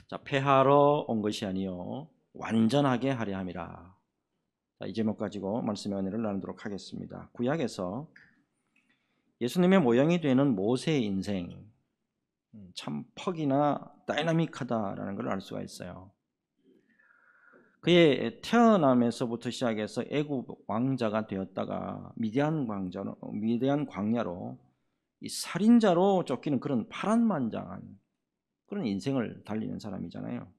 자, 패하러 온 것이 아니요 완전하게 하려 함이라. 자, 이 제목 가지고 말씀의 은혜를 나누도록 하겠습니다. 구약에서 예수님의 모형이 되는 모세의 인생, 참 퍽이나 다이나믹하다라는 걸 알 수가 있어요. 그의 태어남에서부터 시작해서 애굽 왕자가 되었다가 미디안 광야로 이 살인자로 쫓기는 그런 파란만장한 그런 인생을 달리는 사람이잖아요.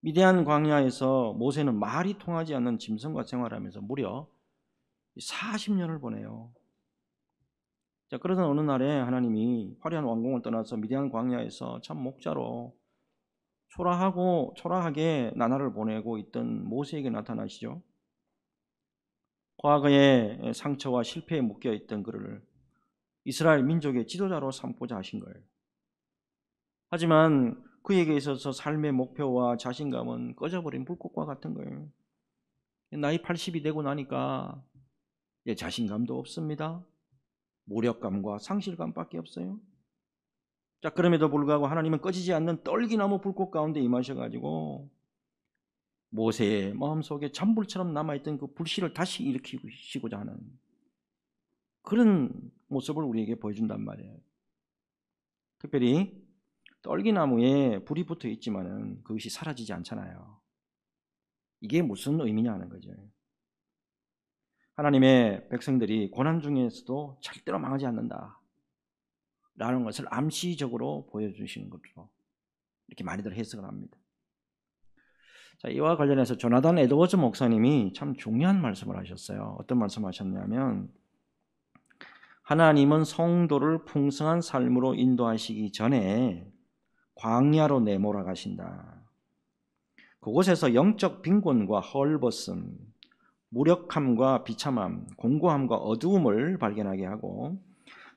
미디안 광야에서 모세는 말이 통하지 않는 짐승과 생활하면서 무려 40년을 보내요. 자, 그러던 어느 날에 하나님이 화려한 왕궁을 떠나서 미디안 광야에서 참 목자로 초라하게 나날을 보내고 있던 모세에게 나타나시죠. 과거의 상처와 실패에 묶여 있던 그를 이스라엘 민족의 지도자로 삼고자 하신 거예요. 하지만 그에게 있어서 삶의 목표와 자신감은 꺼져버린 불꽃과 같은 거예요. 나이 80이 되고 나니까 자신감도 없습니다. 무력감과 상실감밖에 없어요. 자, 그럼에도 불구하고 하나님은 꺼지지 않는 떨기나무 불꽃 가운데 임하셔가지고 모세의 마음속에 잔불처럼 남아있던 그 불씨를 다시 일으키시고자 하는 그런 모습을 우리에게 보여준단 말이에요. 특별히 떨기나무에 불이 붙어 있지만은 그것이 사라지지 않잖아요. 이게 무슨 의미냐 하는 거죠. 하나님의 백성들이 고난 중에서도 절대로 망하지 않는다 라는 것을 암시적으로 보여주시는 것으로 이렇게 많이들 해석을 합니다. 자, 이와 관련해서 조나단 에드워즈 목사님이 참 중요한 말씀을 하셨어요. 어떤 말씀 하셨냐면, 하나님은 성도를 풍성한 삶으로 인도하시기 전에 광야로 내몰아 가신다. 그곳에서 영적 빈곤과 헐벗음, 무력함과 비참함, 공고함과 어두움을 발견하게 하고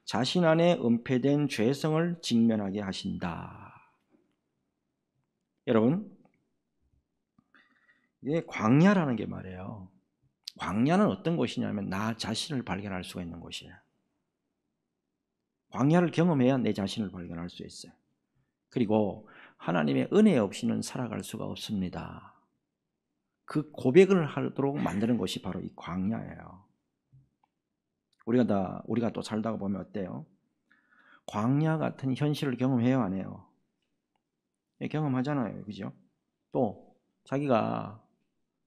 자신 안에 은폐된 죄성을 직면하게 하신다. 여러분, 이게 광야라는 게 말이에요. 광야는 어떤 곳이냐면 나 자신을 발견할 수가 있는 곳이에요. 광야를 경험해야 내 자신을 발견할 수 있어요. 그리고 하나님의 은혜 없이는 살아갈 수가 없습니다. 그 고백을 하도록 만드는 것이 바로 이 광야예요. 우리가 또 살다가 보면 어때요? 광야 같은 현실을 경험해요, 안 해요? 경험하잖아요, 그죠? 또 자기가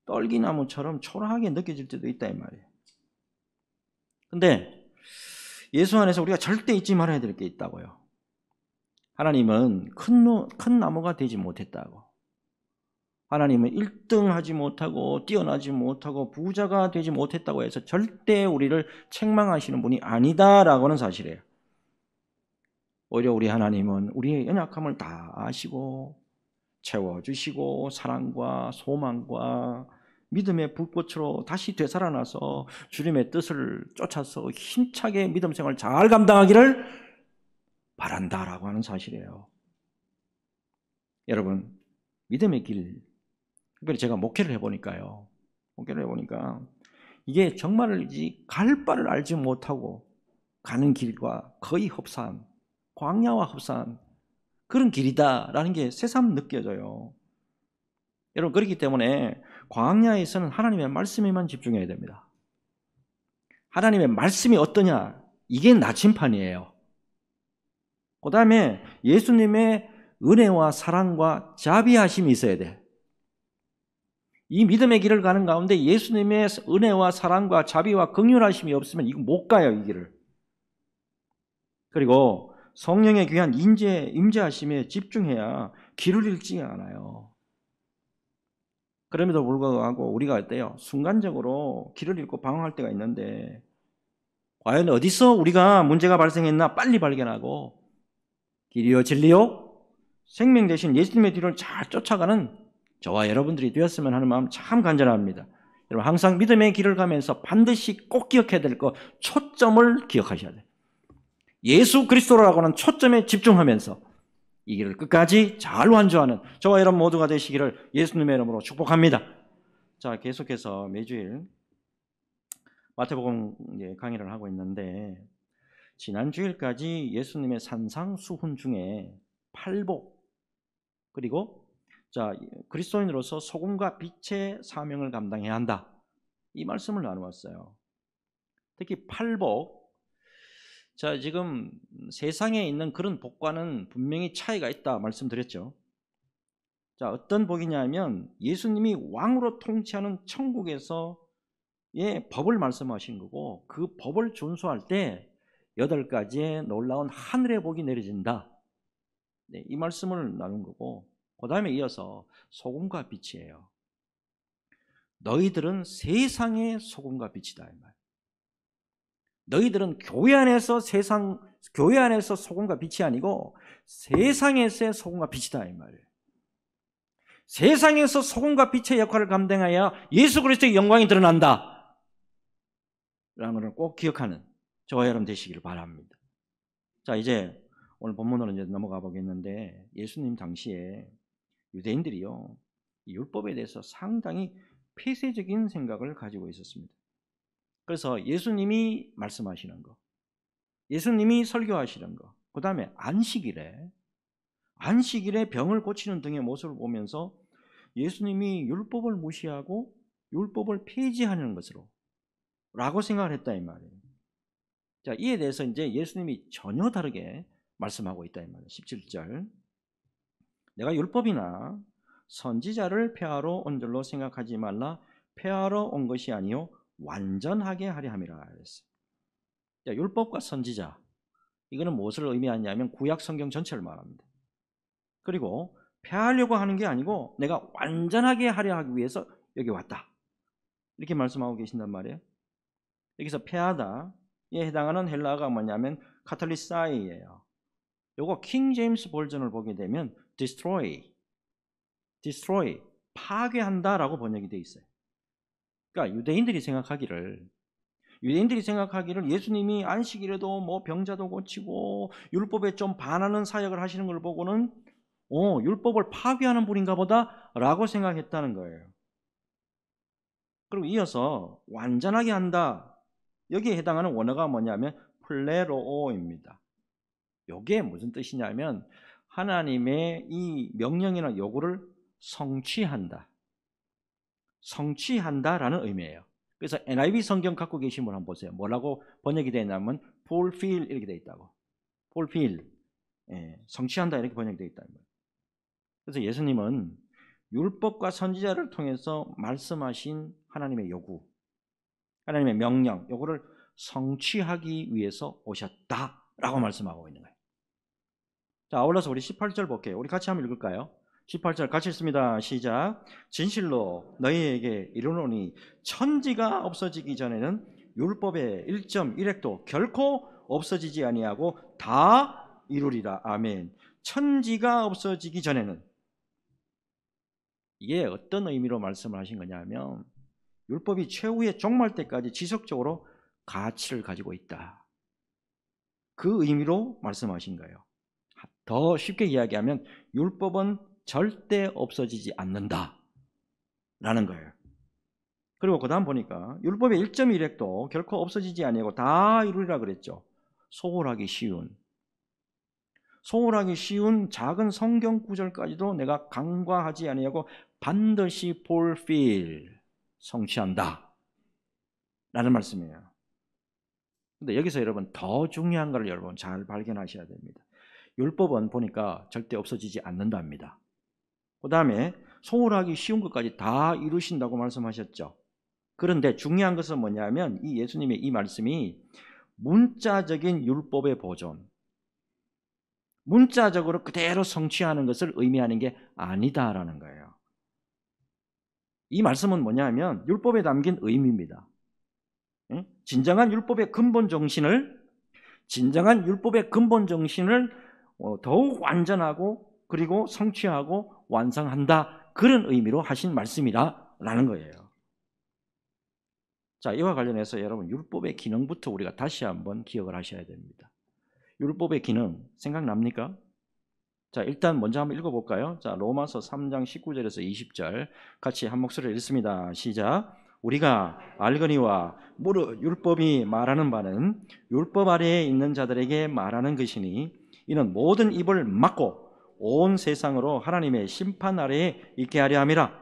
떨기나무처럼 초라하게 느껴질 때도 있다 이 말이에요. 근데 예수 안에서 우리가 절대 잊지 말아야 될 게 있다고요. 하나님은 큰 나무가 되지 못했다고. 하나님은 1등하지 못하고 뛰어나지 못하고 부자가 되지 못했다고 해서 절대 우리를 책망하시는 분이 아니다라고는 사실이에요. 오히려 우리 하나님은 우리의 연약함을 다 아시고 채워주시고 사랑과 소망과 믿음의 불꽃으로 다시 되살아나서 주님의 뜻을 쫓아서 힘차게 믿음 생활을 잘 감당하기를 바란다라고 하는 사실이에요. 여러분, 믿음의 길, 특별히 제가 목회를 해보니까 이게 정말이지 갈 바를 알지 못하고 가는 길과 거의 흡사한, 광야와 흡사한 그런 길이다라는 게 새삼 느껴져요. 여러분, 그렇기 때문에 광야에서는 하나님의 말씀에만 집중해야 됩니다. 하나님의 말씀이 어떠냐? 이게 나침판이에요. 그 다음에 예수님의 은혜와 사랑과 자비하심이 있어야 돼. 이 믿음의 길을 가는 가운데 예수님의 은혜와 사랑과 자비와 긍휼하심이 없으면 이거 못 가요, 이 길을. 그리고 성령의 귀한 임재하심에 집중해야 길을 잃지 않아요. 그럼에도 불구하고 우리가 어때요? 순간적으로 길을 잃고 방황할 때가 있는데 과연 어디서 우리가 문제가 발생했나 빨리 발견하고 길이요 진리요 생명 되신 예수님의 뒤를 잘 쫓아가는 저와 여러분들이 되었으면 하는 마음 참 간절합니다. 여러분, 항상 믿음의 길을 가면서 반드시 꼭 기억해야 될 것, 초점을 기억하셔야 돼요. 예수 그리스도라고는 초점에 집중하면서 이 길을 끝까지 잘 완주하는 저와 여러분 모두가 되시기를 예수님의 이름으로 축복합니다. 자, 계속해서 매주일 마태복음 강의를 하고 있는데 지난 주일까지 예수님의 산상수훈 중에 팔복, 그리고 자, 그리스도인으로서 소금과 빛의 사명을 감당해야 한다. 이 말씀을 나누었어요. 특히 팔복. 자, 지금 세상에 있는 그런 복과는 분명히 차이가 있다 말씀드렸죠. 자, 어떤 복이냐면 예수님이 왕으로 통치하는 천국에서의 법을 말씀하신 거고, 그 법을 준수할 때 8가지의 놀라운 하늘의 복이 내려진다. 네, 이 말씀을 나눈 거고, 그 다음에 이어서 소금과 빛이에요. 너희들은 세상의 소금과 빛이다, 이 말. 너희들은 교회 안에서 소금과 빛이 아니고 세상에서의 소금과 빛이다, 이 말이에요. 세상에서 소금과 빛의 역할을 감당해야 예수 그리스도의 영광이 드러난다 라는 것을 꼭 기억하는 저와 여러분 되시기를 바랍니다. 자, 이제 오늘 본문으로 이제 넘어가 보겠는데, 예수님 당시에 유대인들이요, 이 율법에 대해서 상당히 폐쇄적인 생각을 가지고 있었습니다. 그래서 예수님이 말씀하시는 거, 예수님이 설교하시는 거, 그 다음에 안식일에 병을 고치는 등의 모습을 보면서 예수님이 율법을 무시하고 율법을 폐지하는 것으로 라고 생각을 했다, 이 말이에요. 자, 이에 대해서 이제 예수님이 전혀 다르게 말씀하고 있다, 이 말이에요. 17절. 내가 율법이나 선지자를 폐하러 온 줄로 생각하지 말라. 폐하러 온 것이 아니요 완전하게 하려 함이라 그랬어요. 자, 율법과 선지자, 이거는 무엇을 의미하냐면 구약 성경 전체를 말합니다. 그리고 폐하려고 하는 게 아니고 내가 완전하게 하려 하기 위해서 여기 왔다, 이렇게 말씀하고 계신단 말이에요. 여기서 폐하다에 해당하는 헬라어가 뭐냐면 카탈리사이예요. 요거 킹 제임스 버전을 보게 되면 destroy, 파괴한다라고 번역이 되어 있어요. 그러니까 유대인들이 생각하기를 예수님이 안식일에도 뭐 병자도 고치고 율법에 좀 반하는 사역을 하시는 걸 보고는 율법을 파괴하는 분인가 보다 라고 생각했다는 거예요. 그리고 이어서 완전하게 한다, 여기에 해당하는 원어가 뭐냐면 플레로오입니다. 이게 무슨 뜻이냐면 하나님의 이 명령이나 요구를 성취한다라는 의미예요. 그래서 NIV 성경 갖고 계신 분 한번 보세요. 뭐라고 번역이 되냐면 fulfill 이렇게 되어 있다고. fulfill, 성취한다 이렇게 번역이 되어 있다는 거예요. 그래서 예수님은 율법과 선지자를 통해서 말씀하신 하나님의 요구, 하나님의 명령, 요구를 성취하기 위해서 오셨다라고 말씀하고 있는 거예요. 자, 아울러서 우리 18절 볼게요. 우리 같이 한번 읽을까요? 18절 같이 읽습니다. 시작. 진실로 너희에게 이르노니 천지가 없어지기 전에는 율법의 1.1획도 결코 없어지지 아니하고 다 이루리라. 아멘. 천지가 없어지기 전에는, 이게 어떤 의미로 말씀을 하신 거냐면 율법이 최후의 종말 때까지 지속적으로 가치를 가지고 있다, 그 의미로 말씀하신 거예요. 더 쉽게 이야기하면 율법은 절대 없어지지 않는다 라는 거예요. 그리고 그 다음 보니까 율법의 1.1획도 결코 없어지지 아니하고 다 이루리라 그랬죠. 소홀하기 쉬운 작은 성경 구절까지도 내가 간과하지 아니하고 반드시 fulfill, 성취한다 라는 말씀이에요. 근데 여기서 여러분 더 중요한 걸 여러분 잘 발견하셔야 됩니다. 율법은 보니까 절대 없어지지 않는답니다. 그 다음에 소홀하기 쉬운 것까지 다 이루신다고 말씀하셨죠. 그런데 중요한 것은 뭐냐면 이 예수님의 이 말씀이 문자적인 율법의 보존, 문자적으로 그대로 성취하는 것을 의미하는 게 아니다라는 거예요. 이 말씀은 뭐냐면 율법에 담긴 의미입니다. 진정한 율법의 근본 정신을 더욱 완전하고 그리고 성취하고 완성한다, 그런 의미로 하신 말씀이라는 거예요. 자, 이와 관련해서 여러분 율법의 기능부터 우리가 다시 한번 기억을 하셔야 됩니다. 율법의 기능 생각납니까? 자, 일단 먼저 한번 읽어볼까요? 자, 로마서 3장 19절에서 20절 같이 한 목소리로 읽습니다. 시작. 우리가 알거니와 무릇 율법이 말하는 바는 율법 아래에 있는 자들에게 말하는 것이니 이는 모든 입을 막고 온 세상으로 하나님의 심판 아래에 있게 하려 함이라.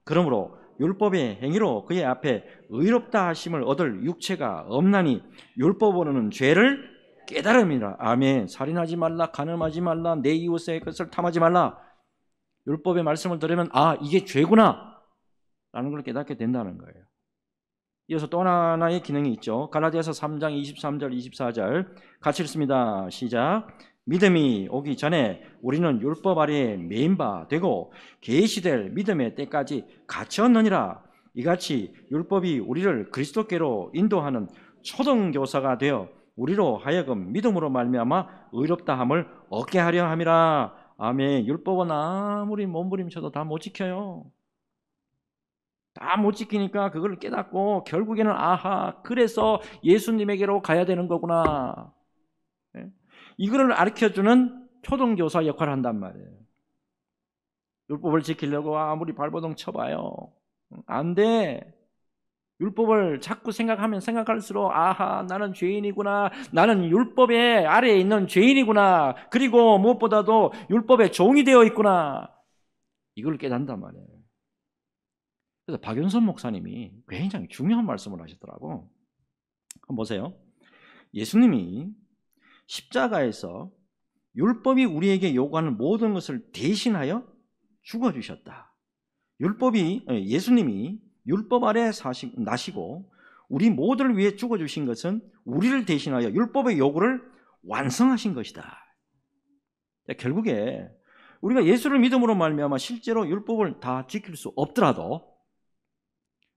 그러므로 율법의 행위로 그의 앞에 의롭다 하심을 얻을 육체가 없나니 율법으로는 죄를 깨달음이라. 아멘. 살인하지 말라, 간음하지 말라, 내 이웃의 것을 탐하지 말라. 율법의 말씀을 들으면 이게 죄구나 라는 걸 깨닫게 된다는 거예요. 이어서 또 하나의 기능이 있죠. 갈라디아서 3장 23절 24절 같이 읽습니다. 시작. 믿음이 오기 전에 우리는 율법 아래에 매인 바 되고 계시될 믿음의 때까지 갇혔느니라. 이같이 율법이 우리를 그리스도께로 인도하는 초등교사가 되어 우리로 하여금 믿음으로 말미암아 의롭다함을 얻게 하려 함이라. 아멘. 율법은 아무리 몸부림쳐도 다 못 지켜요. 다 못 지키니까 그걸 깨닫고 결국에는 그래서 예수님에게로 가야 되는 거구나. 이거를 가르쳐주는 초등교사 역할을 한단 말이에요. 율법을 지키려고 아무리 발버둥 쳐봐요. 안 돼. 율법을 자꾸 생각하면 생각할수록 나는 죄인이구나. 나는 율법의 아래에 있는 죄인이구나. 그리고 무엇보다도 율법의 종이 되어 있구나. 이걸 깨닫는단 말이에요. 그래서 박윤선 목사님이 굉장히 중요한 말씀을 하시더라고. 한번 보세요. 예수님이 십자가에서 율법이 우리에게 요구하는 모든 것을 대신하여 죽어주셨다. 예수님이 율법 아래 나시고 우리 모두를 위해 죽어주신 것은 우리를 대신하여 율법의 요구를 완성하신 것이다. 결국에 우리가 예수를 믿음으로 말미암아 실제로 율법을 다 지킬 수 없더라도,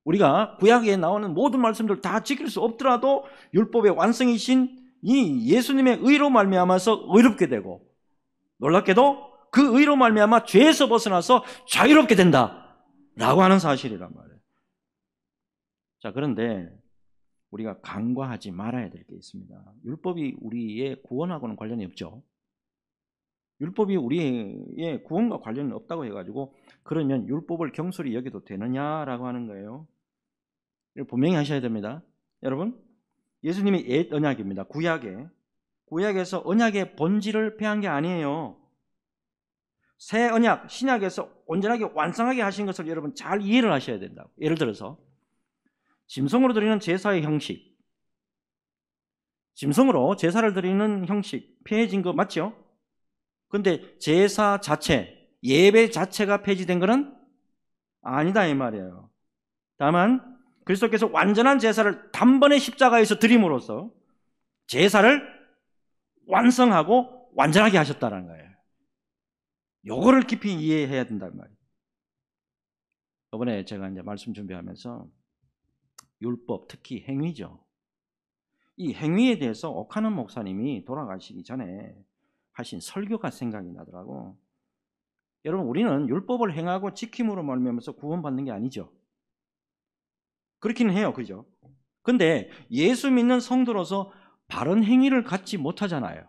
우리가 구약에 나오는 모든 말씀들 다 지킬 수 없더라도 율법의 완성이신 이 예수님의 의로 말미암아서 의롭게 되고, 놀랍게도 그 의로 말미암아 죄에서 벗어나서 자유롭게 된다라고 하는 사실이란 말이에요. 자, 그런데 우리가 간과하지 말아야 될 게 있습니다. 율법이 우리의 구원하고는 관련이 없죠. 율법이 우리의 구원과 관련이 없다고 해가지고 그러면 율법을 경솔히 여겨도 되느냐라고 하는 거예요. 분명히 하셔야 됩니다. 여러분, 예수님이 옛 언약입니다. 구약에서 언약의 본질을 폐한 게 아니에요. 새 언약, 신약에서 온전하게 완성하게 하신 것을 여러분 잘 이해를 하셔야 된다고. 예를 들어서 짐승으로 드리는 제사의 형식, 짐승으로 제사를 드리는 형식 폐해진 거 맞죠? 근데 제사 자체, 예배 자체가 폐지된 것은 아니다 이 말이에요. 다만 그리스도께서 완전한 제사를 단번에 십자가에서 드림으로써 제사를 완성하고 완전하게 하셨다는 거예요. 요거를 깊이 이해해야 된단 말이에요. 이번에 제가 이제 말씀 준비하면서 율법, 특히 행위죠. 이 행위에 대해서 옥하는 목사님이 돌아가시기 전에 하신 설교가 생각이 나더라고. 여러분, 우리는 율법을 행하고 지킴으로 말미암아서 구원받는 게 아니죠. 그렇기는 해요, 그죠? 근데 예수 믿는 성도로서 바른 행위를 갖지 못하잖아요.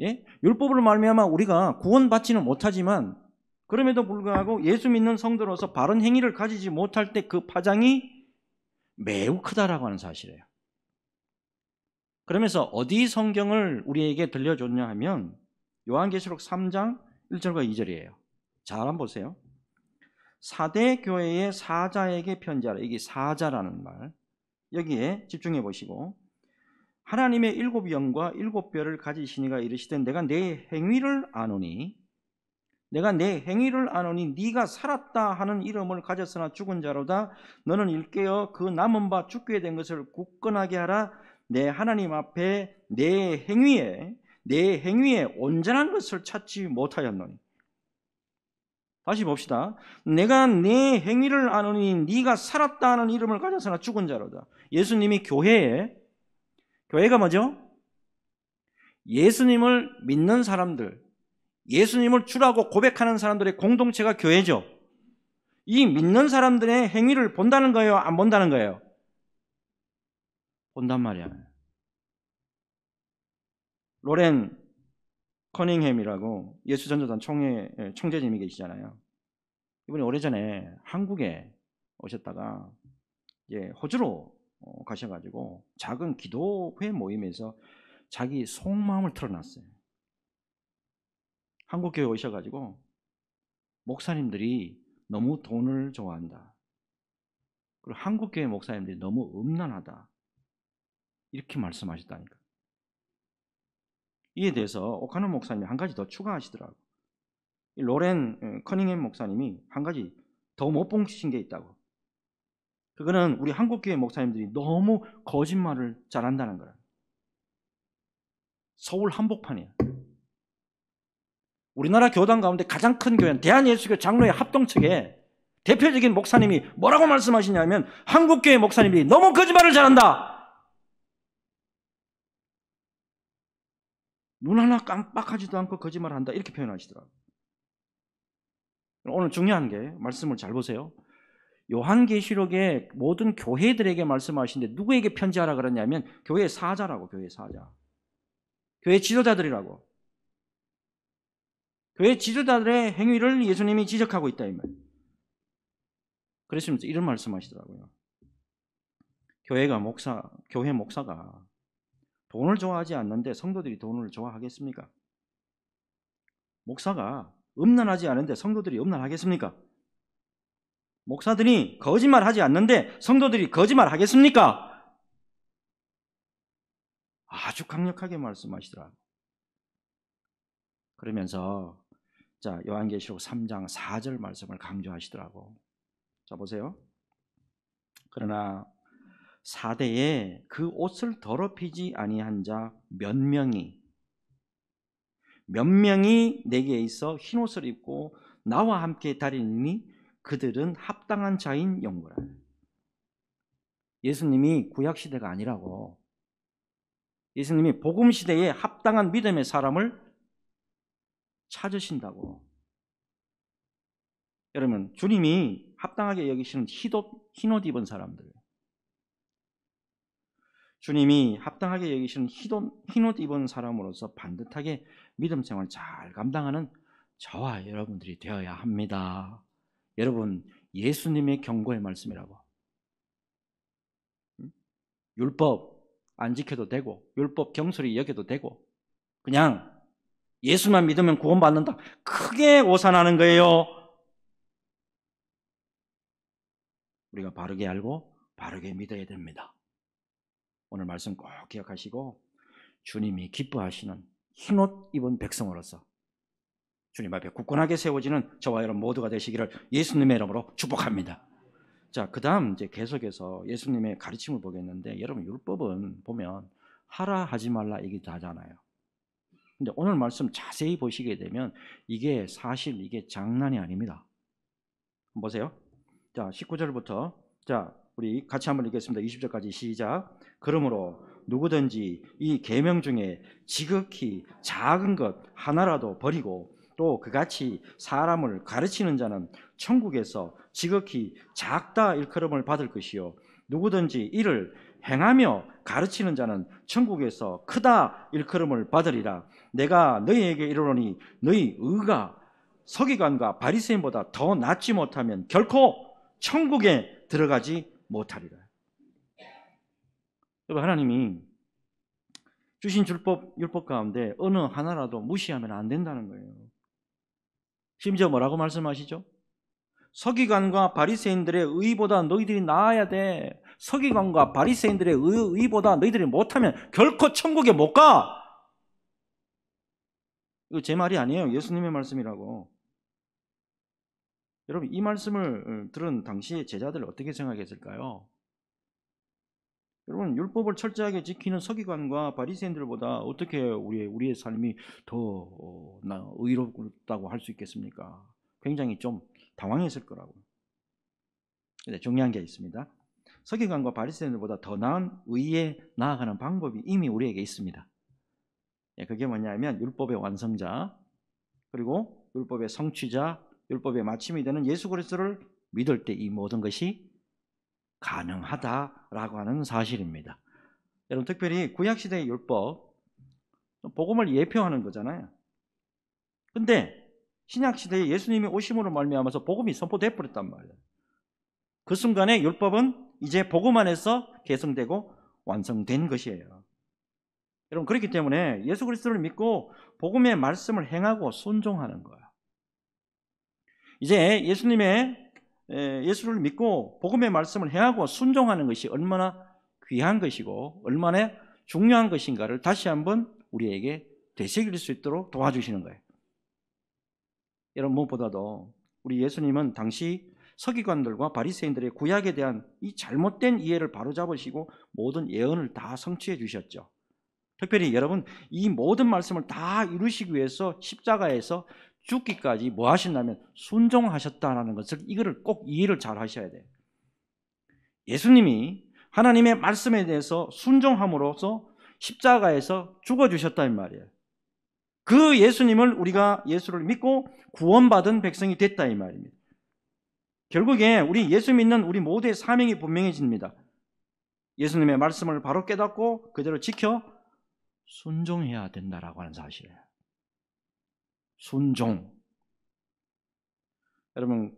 예? 율법으로 말미암아 우리가 구원받지는 못하지만 그럼에도 불구하고 예수 믿는 성도로서 바른 행위를 가지지 못할 때 그 파장이 매우 크다라고 하는 사실이에요. 그러면서 어디 성경을 우리에게 들려줬냐 하면 요한계시록 3장 1절과 2절이에요. 잘 한번 보세요. 사대 교회의 사자에게 편지하라. 이게 사자라는 말, 여기에 집중해 보시고, 하나님의 일곱 영과 일곱 뼈를 가지시니가 이르시되 내가 내 행위를 아노니 네가 살았다 하는 이름을 가졌으나 죽은 자로다. 너는 일깨어 그 남은 바 죽게 된 것을 굳건하게 하라. 내 하나님 앞에 내 행위에 온전한 것을 찾지 못하였노니. 다시 봅시다. 내가 내 행위를 아노니 네가 살았다 하는 이름을 가졌으나 죽은 자로다. 예수님이 교회가 뭐죠? 예수님을 믿는 사람들, 예수님을 주라고 고백하는 사람들의 공동체가 교회죠. 이 믿는 사람들의 행위를 본다는 거예요? 안 본다는 거예요? 본단 말이야. 로렌 커닝햄이라고 예수전도단 총재님이 계시잖아요. 이번에 오래전에 한국에 오셨다가 이제 호주로 가셔가지고 작은 기도회 모임에서 자기 속마음을 털어놨어요. 한국교회 오셔가지고 목사님들이 너무 돈을 좋아한다. 그리고 한국교회 목사님들이 너무 음란하다. 이렇게 말씀하셨다니까. 이에 대해서 오카노 목사님이 한 가지 더 추가하시더라고. 로렌 커닝햄 목사님이 한 가지 더 못 보신 게 있다고. 그거는 우리 한국교회 목사님들이 너무 거짓말을 잘한다는 거야. 서울 한복판이야. 우리나라 교단 가운데 가장 큰 교회는 대한예수교 장로회 합동측에 대표적인 목사님이 뭐라고 말씀하시냐면 한국교회 목사님들이 너무 거짓말을 잘한다. 눈 하나 깜빡하지도 않고 거짓말한다. 이렇게 표현하시더라고요. 오늘 중요한 게 말씀을 잘 보세요. 요한계시록의 모든 교회들에게 말씀하시는데 누구에게 편지하라 그러냐면 교회 사자라고. 교회 사자. 교회 지도자들이라고. 교회 지도자들의 행위를 예수님이 지적하고 있다 이 말. 그랬으면서 이런 말씀하시더라고요. 교회 목사가 돈을 좋아하지 않는데 성도들이 돈을 좋아하겠습니까? 목사가 음란하지 않은데 성도들이 음란하겠습니까? 목사들이 거짓말하지 않는데 성도들이 거짓말하겠습니까? 아주 강력하게 말씀하시더라고요. 그러면서 자, 요한계시록 3장 4절 말씀을 강조하시더라고. 자, 보세요. 그러나 사대에 그 옷을 더럽히지 아니한 자 몇 명이 내게 있어 흰 옷을 입고 나와 함께 다니니 그들은 합당한 자인 영구라. 예수님이 구약시대가 아니라고. 예수님이 복음시대에 합당한 믿음의 사람을 찾으신다고. 여러분, 주님이 합당하게 여기시는 흰옷 입은 사람들, 주님이 합당하게 여기시는 흰옷 입은 사람으로서 반듯하게 믿음 생활 잘 감당하는 저와 여러분들이 되어야 합니다. 여러분, 예수님의 경고의 말씀이라고. 율법 안 지켜도 되고 율법 경솔히 여겨도 되고 그냥 예수만 믿으면 구원받는다. 크게 오산하는 거예요. 우리가 바르게 알고 바르게 믿어야 됩니다. 오늘 말씀 꼭 기억하시고 주님이 기뻐하시는 흰옷 입은 백성으로서 주님 앞에 굳건하게 세워지는 저와 여러분 모두가 되시기를 예수님의 이름으로 축복합니다. 자, 그 다음 이제 계속해서 예수님의 가르침을 보겠는데, 여러분 율법은 보면 하라 하지 말라 얘기도 하잖아요. 근데 오늘 말씀 자세히 보시게 되면 이게 사실 이게 장난이 아닙니다. 보세요. 자, 19절부터 자, 우리 같이 한번 읽겠습니다. 20절까지 시작. 그러므로 누구든지 이 계명 중에 지극히 작은 것 하나라도 버리고 또 그같이 사람을 가르치는 자는 천국에서 지극히 작다 일컬음을 받을 것이요 누구든지 이를 행하며 가르치는 자는 천국에서 크다 일컬음을 받으리라. 내가 너희에게 이르노니 너희 의가 서기관과 바리새인보다 더 낫지 못하면 결코 천국에 들어가지 못하리라. 여러분, 하나님이 주신 율법 가운데 어느 하나라도 무시하면 안 된다는 거예요. 심지어 뭐라고 말씀하시죠? 서기관과 바리새인들의 의보다 너희들이 나아야 돼. 서기관과 바리새인들의 의보다 너희들이 못하면 결코 천국에 못 가. 이거 제 말이 아니에요. 예수님의 말씀이라고. 여러분, 이 말씀을 들은 당시의 제자들 어떻게 생각했을까요? 여러분, 율법을 철저하게 지키는 서기관과 바리새인들보다 어떻게 우리의 삶이 더 의롭다고 할 수 있겠습니까? 굉장히 좀 당황했을 거라고요. 근데 중요한 게 있습니다. 서기관과 바리새인들보다 더 나은 의에 나아가는 방법이 이미 우리에게 있습니다. 그게 뭐냐면 율법의 완성자, 그리고 율법의 성취자, 율법의 마침이 되는 예수 그리스도를 믿을 때 이 모든 것이 가능하다라고 하는 사실입니다. 여러분, 특별히 구약시대의 율법, 복음을 예표하는 거잖아요. 근데 신약시대에 예수님이 오심으로 말미암아서 복음이 선포돼 버렸단 말이에요. 그 순간에 율법은 이제 복음 안에서 개성되고 완성된 것이에요. 여러분, 그렇기 때문에 예수 그리스도를 믿고 복음의 말씀을 행하고 순종하는 거예요. 이제 예수를 믿고 복음의 말씀을 행하고 순종하는 것이 얼마나 귀한 것이고 얼마나 중요한 것인가를 다시 한번 우리에게 되새길 수 있도록 도와주시는 거예요. 여러분, 무엇보다도 우리 예수님은 당시 서기관들과 바리새인들의 구약에 대한 이 잘못된 이해를 바로잡으시고 모든 예언을 다 성취해 주셨죠. 특별히 여러분, 이 모든 말씀을 다 이루시기 위해서 십자가에서 죽기까지 뭐 하셨냐면 순종하셨다는 것을, 이거를 꼭 이해를 잘 하셔야 돼요. 예수님이 하나님의 말씀에 대해서 순종함으로써 십자가에서 죽어주셨다는 말이에요. 그 예수님을 우리가 예수를 믿고 구원받은 백성이 됐다 이 말입니다. 결국에 우리 예수 믿는 우리 모두의 사명이 분명해집니다. 예수님의 말씀을 바로 깨닫고 그대로 지켜 순종해야 된다라고 하는 사실이에요. 순종. 여러분,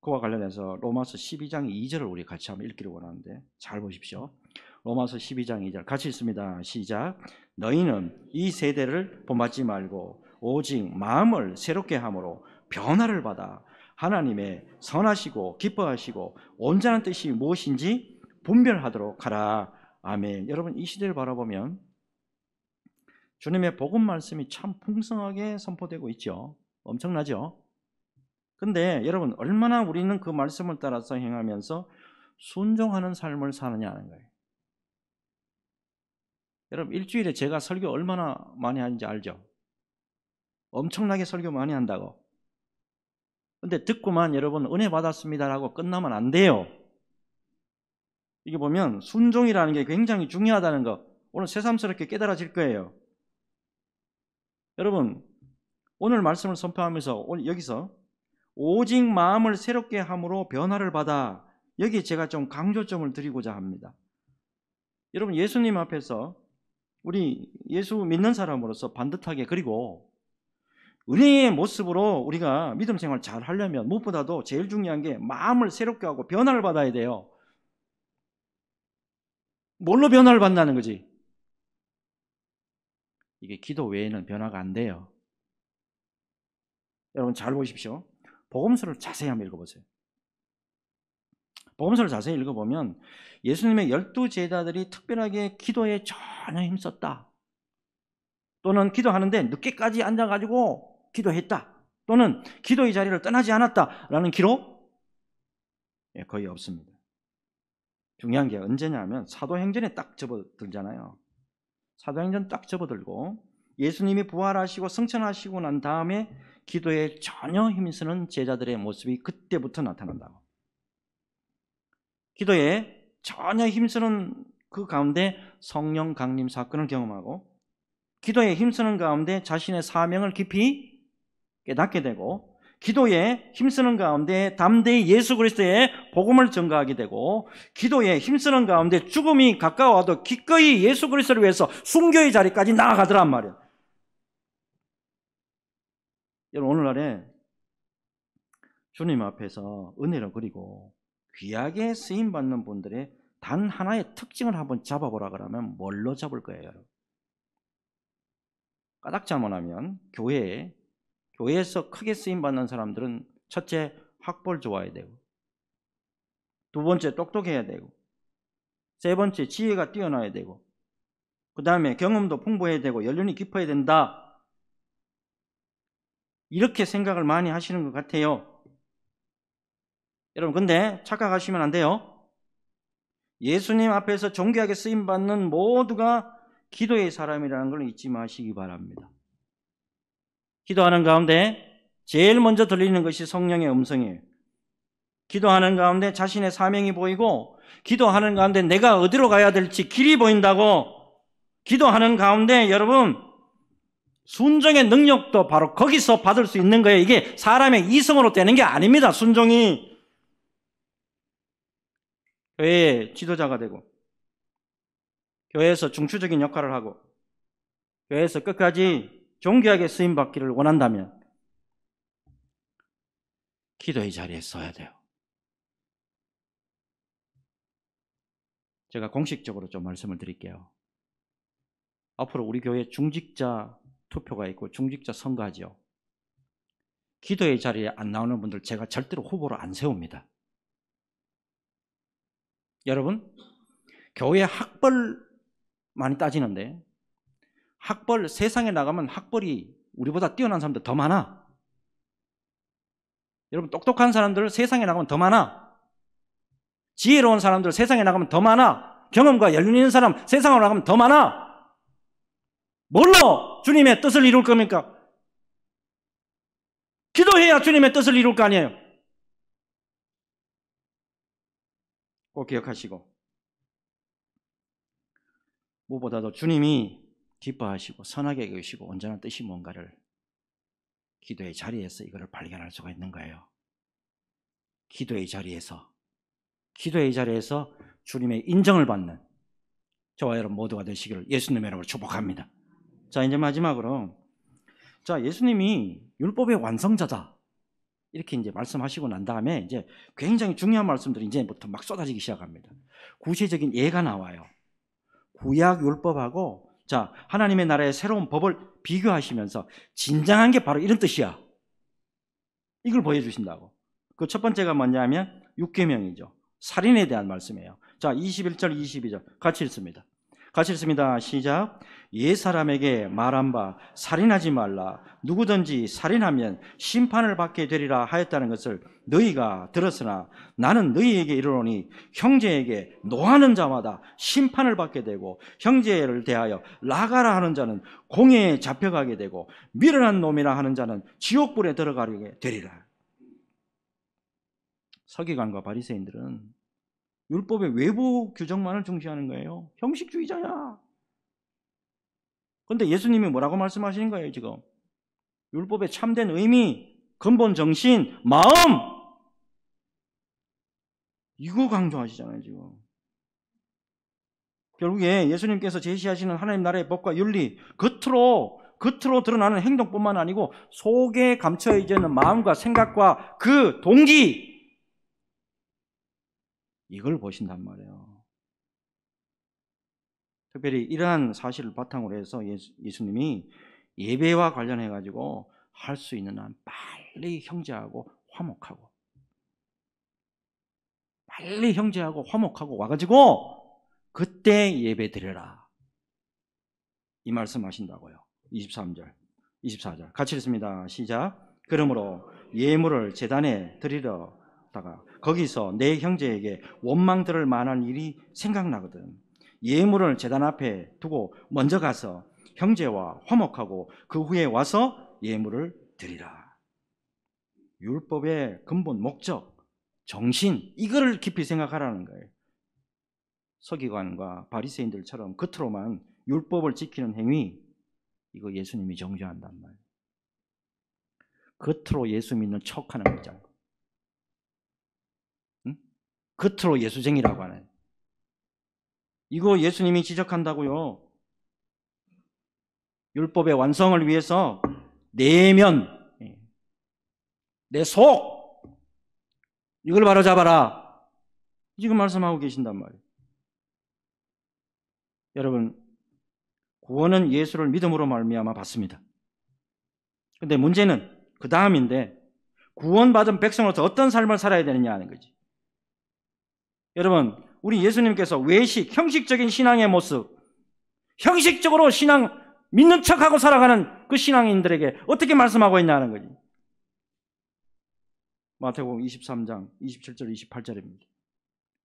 그와 관련해서 로마서 12장 2절을 우리 같이 한번 읽기를 원하는데 잘 보십시오. 로마서 12장 2절 같이 읽습니다. 시작. 너희는 이 세대를 본받지 말고 오직 마음을 새롭게 함으로 변화를 받아 하나님의 선하시고 기뻐하시고 온전한 뜻이 무엇인지 분별하도록 하라. 아멘. 여러분, 이 시대를 바라보면 주님의 복음 말씀이 참 풍성하게 선포되고 있죠. 엄청나죠? 근데 여러분, 얼마나 우리는 그 말씀을 따라서 행하면서 순종하는 삶을 사느냐는 거예요. 여러분, 일주일에 제가 설교 얼마나 많이 하는지 알죠? 엄청나게 설교 많이 한다고. 근데 듣고만 여러분 은혜 받았습니다라고 끝나면 안 돼요. 이게 보면 순종이라는 게 굉장히 중요하다는 거 오늘 새삼스럽게 깨달아질 거예요. 여러분, 오늘 말씀을 선포하면서 오늘 여기서 오직 마음을 새롭게 함으로 변화를 받아, 여기에 제가 좀 강조점을 드리고자 합니다. 여러분, 예수님 앞에서 우리 예수 믿는 사람으로서 반듯하게, 그리고 은혜의 모습으로 우리가 믿음 생활 잘 하려면 무엇보다도 제일 중요한 게 마음을 새롭게 하고 변화를 받아야 돼요. 뭘로 변화를 받는다는 거지? 이게 기도 외에는 변화가 안 돼요. 여러분, 잘 보십시오. 복음서를 자세히 한번 읽어보세요. 복음서를 자세히 읽어보면 예수님의 12제자들이 특별하게 기도에 전혀 힘썼다, 또는 기도하는데 늦게까지 앉아가지고 기도했다, 또는 기도의 자리를 떠나지 않았다라는 기록 거의 없습니다. 중요한 게 언제냐면 사도행전에 딱 접어들잖아요. 사도행전 딱 접어들고 예수님이 부활하시고 승천하시고 난 다음에 기도에 전혀 힘쓰는 제자들의 모습이 그때부터 나타난다고. 기도에 전혀 힘쓰는 그 가운데 성령 강림 사건을 경험하고, 기도에 힘쓰는 가운데 자신의 사명을 깊이 깨닫게 되고, 기도에 힘쓰는 가운데 담대히 예수 그리스도의 복음을 전가하게 되고, 기도에 힘쓰는 가운데 죽음이 가까워도 기꺼이 예수 그리스도를 위해서 순교의 자리까지 나아가더란 말이에요. 여러분, 오늘날에 주님 앞에서 은혜를 그리고 귀하게 쓰임받는 분들의 단 하나의 특징을 한번 잡아보라 그러면 뭘로 잡을 거예요? 까닭 잘못하면 교회에서 크게 쓰임받는 사람들은 첫째, 학벌 좋아야 되고, 두 번째, 똑똑해야 되고, 세 번째, 지혜가 뛰어나야 되고, 그 다음에 경험도 풍부해야 되고 연륜이 깊어야 된다, 이렇게 생각을 많이 하시는 것 같아요. 여러분, 근데 착각하시면 안 돼요. 예수님 앞에서 존귀하게 쓰임받는 모두가 기도의 사람이라는 걸 잊지 마시기 바랍니다. 기도하는 가운데 제일 먼저 들리는 것이 성령의 음성이에요. 기도하는 가운데 자신의 사명이 보이고, 기도하는 가운데 내가 어디로 가야 될지 길이 보인다고. 기도하는 가운데 여러분 순종의 능력도 바로 거기서 받을 수 있는 거예요. 이게 사람의 이성으로 되는 게 아닙니다. 순종이. 교회의 지도자가 되고, 교회에서 중추적인 역할을 하고, 교회에서 끝까지 존귀하게 쓰임받기를 원한다면 기도의 자리에 서야 돼요. 제가 공식적으로 좀 말씀을 드릴게요. 앞으로 우리 교회 중직자 투표가 있고 중직자 선거하죠. 기도의 자리에 안 나오는 분들 제가 절대로 후보로 안 세웁니다. 여러분, 교회 학벌 많이 따지는데 학벌, 세상에 나가면 학벌이 우리보다 뛰어난 사람들 더 많아. 여러분, 똑똑한 사람들 세상에 나가면 더 많아. 지혜로운 사람들 세상에 나가면 더 많아. 경험과 연륜 있는 사람 세상으로 나가면 더 많아. 뭘로 주님의 뜻을 이룰 겁니까? 기도해야 주님의 뜻을 이룰 거 아니에요. 꼭 기억하시고, 무엇보다도 주님이 기뻐하시고 선하게 여기시고 온전한 뜻이 뭔가를 기도의 자리에서 이거를 발견할 수가 있는 거예요. 기도의 자리에서 주님의 인정을 받는 저와 여러분 모두가 되시기를 예수님의 이름으로 축복합니다. 자, 이제 마지막으로, 자, 예수님이 율법의 완성자다 이렇게 이제 말씀하시고 난 다음에 이제 굉장히 중요한 말씀들이 이제부터 막 쏟아지기 시작합니다. 구체적인 예가 나와요. 구약 율법하고 자, 하나님의 나라의 새로운 법을 비교하시면서 진정한 게 바로 이런 뜻이야. 이걸 보여주신다고. 그 첫 번째가 뭐냐면 6계명이죠. 살인에 대한 말씀이에요. 자, 21절, 22절 같이 읽습니다. 시작. 옛사람에게 말한 바 살인하지 말라. 누구든지 살인하면 심판을 받게 되리라 하였다는 것을 너희가 들었으나 나는 너희에게 이르노니 형제에게 노하는 자마다 심판을 받게 되고 형제를 대하여 나가라 하는 자는 공회에 잡혀가게 되고 미련한 놈이라 하는 자는 지옥불에 들어가게 되리라. 서기관과 바리새인들은 율법의 외부 규정만을 중시하는 거예요. 형식주의자야. 그런데 예수님이 뭐라고 말씀하시는 거예요, 지금? 율법의 참된 의미, 근본 정신, 마음, 이거 강조하시잖아요, 지금. 결국에 예수님께서 제시하시는 하나님 나라의 법과 윤리, 겉으로 드러나는 행동뿐만 아니고 속에 감춰져 있는 마음과 생각과 그 동기, 이걸 보신단 말이에요. 특별히 이러한 사실을 바탕으로 해서 예수님이 예배와 관련해 가지고 할 수 있는 한 빨리 형제하고 화목하고 와가지고 그때 예배 드려라, 이 말씀 하신다고요. 23절 24절 같이 읽습니다. 시작. 그러므로 예물을 제단에 드리려다가 거기서 내 형제에게 원망 들을 만한 일이 생각나거든. 예물을 제단 앞에 두고 먼저 가서 형제와 화목하고 그 후에 와서 예물을 드리라. 율법의 근본 목적, 정신, 이거를 깊이 생각하라는 거예요. 서기관과 바리새인들처럼 겉으로만 율법을 지키는 행위, 이거 예수님이 정죄한단 말이에요. 겉으로 예수 믿는 척하는 거잖아요. 응? 겉으로 예수쟁이라고 하는, 이거 예수님이 지적한다고요. 율법의 완성을 위해서 내면, 내 속, 이걸 바로잡아라, 지금 말씀하고 계신단 말이에요. 여러분, 구원은 예수를 믿음으로 말미암아 받습니다. 근데 문제는 그 다음인데, 구원받은 백성으로서 어떤 삶을 살아야 되느냐 하는 거지. 여러분, 우리 예수님께서 외식, 형식적인 신앙의 모습, 형식적으로 신앙 믿는 척하고 살아가는 그 신앙인들에게 어떻게 말씀하고 있냐는 거지. 마태복음 23장 27절 28절입니다.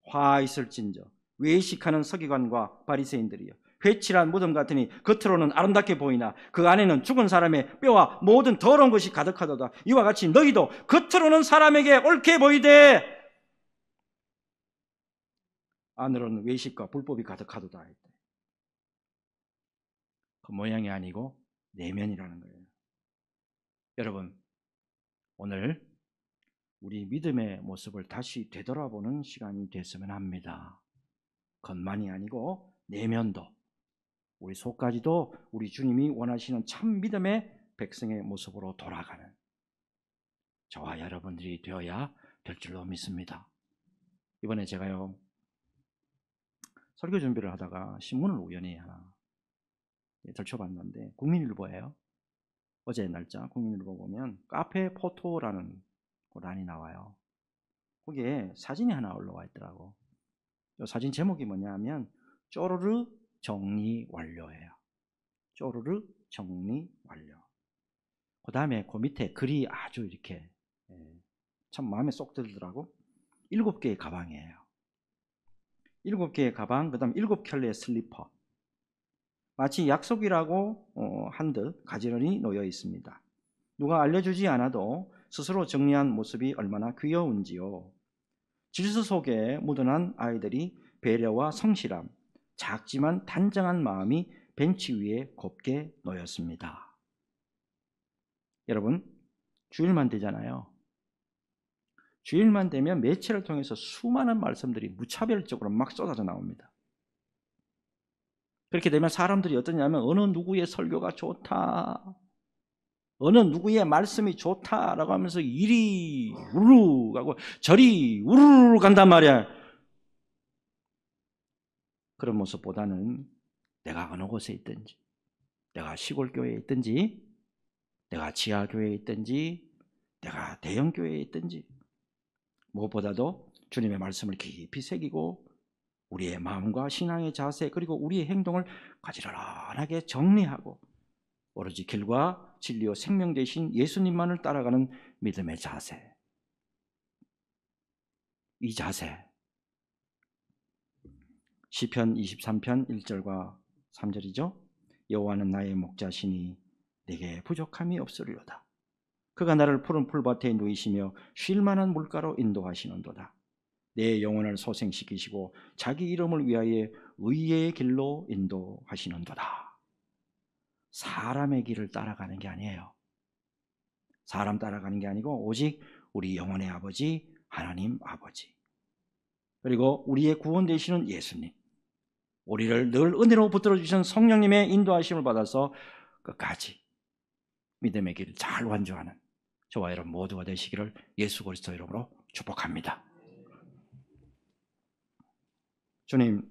화 있을진저 외식하는 서기관과 바리새인들이여, 회칠한 무덤 같으니 겉으로는 아름답게 보이나 그 안에는 죽은 사람의 뼈와 모든 더러운 것이 가득하도다. 이와 같이 너희도 겉으로는 사람에게 옳게 보이되 안으로는 외식과 불법이 가득하도다. 그 모양이 아니고 내면이라는 거예요. 여러분, 오늘 우리 믿음의 모습을 다시 되돌아보는 시간이 됐으면 합니다. 겉만이 아니고 내면도, 우리 속까지도 우리 주님이 원하시는 참 믿음의 백성의 모습으로 돌아가는 저와 여러분들이 되어야 될 줄로 믿습니다. 이번에 제가요, 설교 준비를 하다가 신문을 우연히 하나 들춰봤는데 국민일보예요. 어제 날짜 국민일보 보면 카페 포토라는 고란이 나와요. 거기에 사진이 하나 올라와 있더라고. 이 사진 제목이 뭐냐면 쪼르르 정리 완료예요. 쪼르르 정리 완료. 그 다음에 그 밑에 글이 아주 이렇게 참 마음에 쏙 들더라고. 7개의 가방이에요. 7개의 가방, 그 다음 7켤레의 슬리퍼. 마치 약속이라고 한 듯 가지런히 놓여 있습니다. 누가 알려주지 않아도 스스로 정리한 모습이 얼마나 귀여운지요. 질서 속에 묻어난 아이들이 배려와 성실함, 작지만 단정한 마음이 벤치 위에 곱게 놓였습니다. 여러분, 주일만 되잖아요. 주일만 되면 매체를 통해서 수많은 말씀들이 무차별적으로 막 쏟아져 나옵니다. 그렇게 되면 사람들이 어떠냐면 어느 누구의 설교가 좋다, 어느 누구의 말씀이 좋다라고 하면서 이리 우르르 가고 저리 우르르 간단 말이야. 그런 모습보다는 내가 어느 곳에 있든지, 내가 시골교회에 있든지, 내가 지하교회에 있든지, 내가 대형교회에 있든지, 무엇보다도 주님의 말씀을 깊이 새기고 우리의 마음과 신앙의 자세 그리고 우리의 행동을 가지런하게 정리하고 오로지 길과 진리와 생명 되신 예수님만을 따라가는 믿음의 자세. 이 자세, 시편 23편 1절과 3절이죠. 여호와는 나의 목자시니 내게 부족함이 없으리로다. 그가 나를 푸른 풀밭에 누이시며 쉴 만한 물가로 인도하시는도다. 내 영혼을 소생시키시고 자기 이름을 위하여 의의 길로 인도하시는도다. 사람의 길을 따라가는 게 아니에요. 사람 따라가는 게 아니고 오직 우리 영혼의 아버지 하나님 아버지, 그리고 우리의 구원 되시는 예수님, 우리를 늘 은혜로 붙들어 주시는 성령님의 인도하심을 받아서 끝까지 믿음의 길을 잘 완주하는 저와 여러분 모두가 되시기를 예수 그리스도 이름으로 축복합니다. 주님,